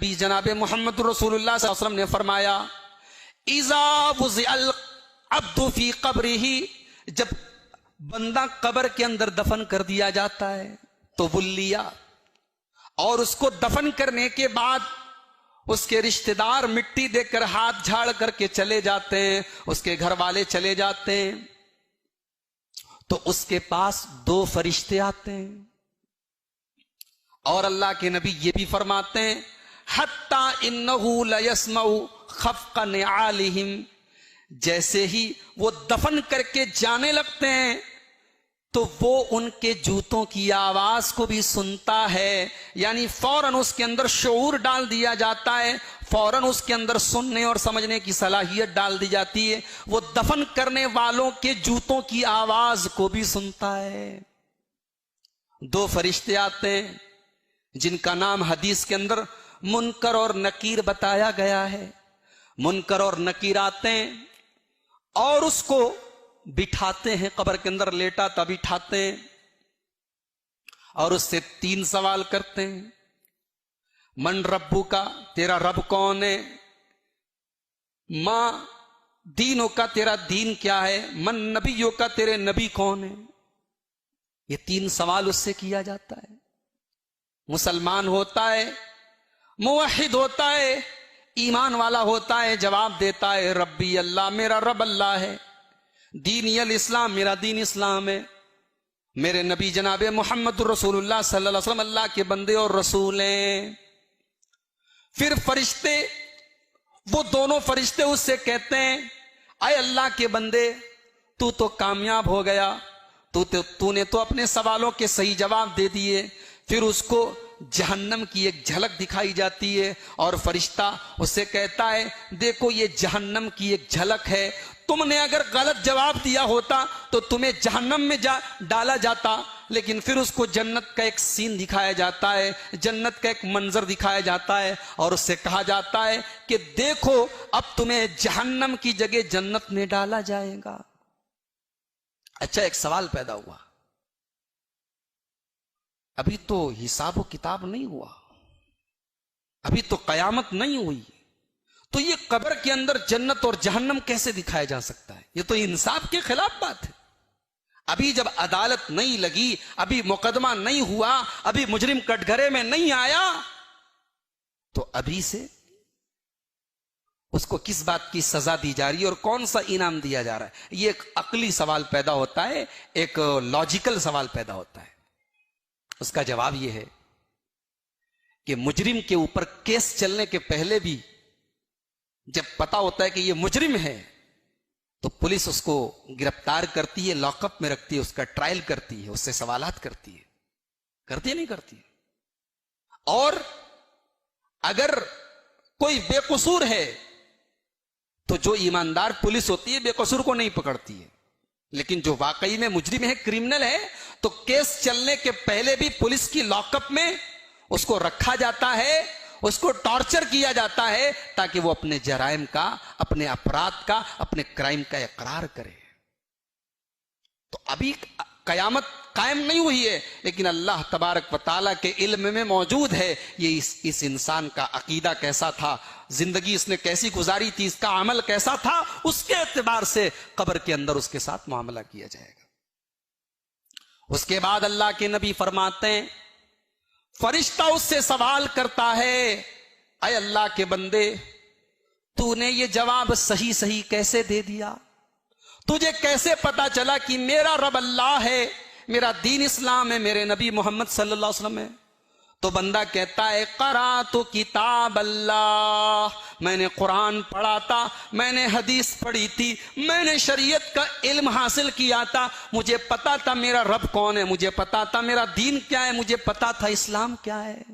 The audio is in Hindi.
नबी जनाब मोहम्मद रसूलुल्लाह सल्लल्लाहु अलैहि वसल्लम ने फरमाया, इज़ा वुज़िअल अब्दु फी क़ब्रिही, जब बंदा कब्र के अंदर दफन कर दिया जाता है तो बुल्लिया, और उसको दफन करने के बाद उसके रिश्तेदार मिट्टी देकर हाथ झाड़ करके चले जाते हैं, उसके घर वाले चले जाते हैं, तो उसके पास दो फरिश्ते आते हैं और अल्लाह के नबी ये भी फरमाते हैं, हत्ता इन्नहु लयस्मउ खफ़क़ निआलिहिम, जैसे ही वो दफन करके जाने लगते हैं तो वो उनके जूतों की आवाज को भी सुनता है, यानी फौरन उसके अंदर शऊर डाल दिया जाता है, फौरन उसके अंदर सुनने और समझने की सलाहियत डाल दी जाती है, वो दफन करने वालों के जूतों की आवाज को भी सुनता है। दो फरिश्ते आते हैं जिनका नाम हदीस के अंदर मुनकर और नकीर बताया गया है। मुनकर और नकीर आते हैं और उसको बिठाते हैं, कब्र के अंदर लेटा तब बिठाते हैं और उससे तीन सवाल करते हैं, मन रब्बू का, तेरा रब कौन है, मां दीनों का, तेरा दीन क्या है, मन नबियों का, तेरे नबी कौन है। ये तीन सवाल उससे किया जाता है। मुसलमान होता है, मुवहिद होता है, ईमान वाला होता है, जवाब देता है रब्बी अल्लाह, मेरा रब अल्लाह है, दीनी अल इस्लाम, मेरा दीन इस्लाम है, मेरे नबी जनाब मोहम्मद रसूलुल्लाह सल्लल्लाहु अलैहि वसल्लम अल्लाह के बंदे और रसूल हैं। फिर फरिश्ते, वो दोनों फरिश्ते उससे कहते हैं, आए अल्लाह के बंदे, तू तो कामयाब हो गया, तूने तो अपने सवालों के सही जवाब दे दिए। फिर उसको जहन्नम की एक झलक दिखाई जाती है और फरिश्ता उससे कहता है, देखो ये जहन्नम की एक झलक है, तुमने अगर गलत जवाब दिया होता तो तुम्हें जहन्नम में डाला जाता, लेकिन फिर उसको जन्नत का एक सीन दिखाया जाता है, जन्नत का एक मंजर दिखाया जाता है और उससे कहा जाता है कि देखो अब तुम्हें जहन्नम की जगह जन्नत में डाला जाएगा। अच्छा, एक सवाल पैदा हुआ, अभी तो हिसाब व किताब नहीं हुआ, अभी तो कयामत नहीं हुई, तो ये कब्र के अंदर जन्नत और जहन्नम कैसे दिखाया जा सकता है? ये तो इंसाफ के खिलाफ बात है। अभी जब अदालत नहीं लगी, अभी मुकदमा नहीं हुआ, अभी मुजरिम कटघरे में नहीं आया, तो अभी से उसको किस बात की सजा दी जा रही है और कौन सा इनाम दिया जा रहा है? ये एक अकली सवाल पैदा होता है, एक लॉजिकल सवाल पैदा होता है। उसका जवाब यह है कि मुजरिम के ऊपर केस चलने के पहले भी जब पता होता है कि यह मुजरिम है तो पुलिस उसको गिरफ्तार करती है, लॉकअप में रखती है, उसका ट्रायल करती है, उससे सवालात करती है, करती है नहीं करती है? और अगर कोई बेकसूर है तो जो ईमानदार पुलिस होती है बेकसूर को नहीं पकड़ती है, लेकिन जो वाकई में मुजरिम है, क्रिमिनल है, तो केस चलने के पहले भी पुलिस की लॉकअप में उसको रखा जाता है, उसको टॉर्चर किया जाता है ताकि वो अपने जराइम का, अपने अपराध का, अपने क्राइम का इकरार करे। तो अभी कयामत कायम नहीं हुई है, लेकिन अल्लाह तबारक व तआला के इल्म में मौजूद है ये इस इंसान का अकीदा कैसा था, जिंदगी इसने कैसी गुजारी थी, इसका अमल कैसा था, उसके एतबार से कब्र के अंदर उसके साथ मामला किया जाएगा। उसके बाद अल्लाह के नबी फरमाते हैं, फरिश्ता उससे सवाल करता है, अय अल्लाह के बंदे, तूने ये जवाब सही सही कैसे दे दिया? तुझे कैसे पता चला कि मेरा रब अल्लाह है, मेरा दीन इस्लाम है, मेरे नबी मोहम्मद सल्लल्लाहु अलैहि वसल्लम है? तो बंदा कहता है, करा तो किताब अल्लाह, मैंने कुरान पढ़ा था, मैंने हदीस पढ़ी थी, मैंने शरीयत का इल्म हासिल किया था, मुझे पता था मेरा रब कौन है, मुझे पता था मेरा दीन क्या है, मुझे पता था इस्लाम क्या है।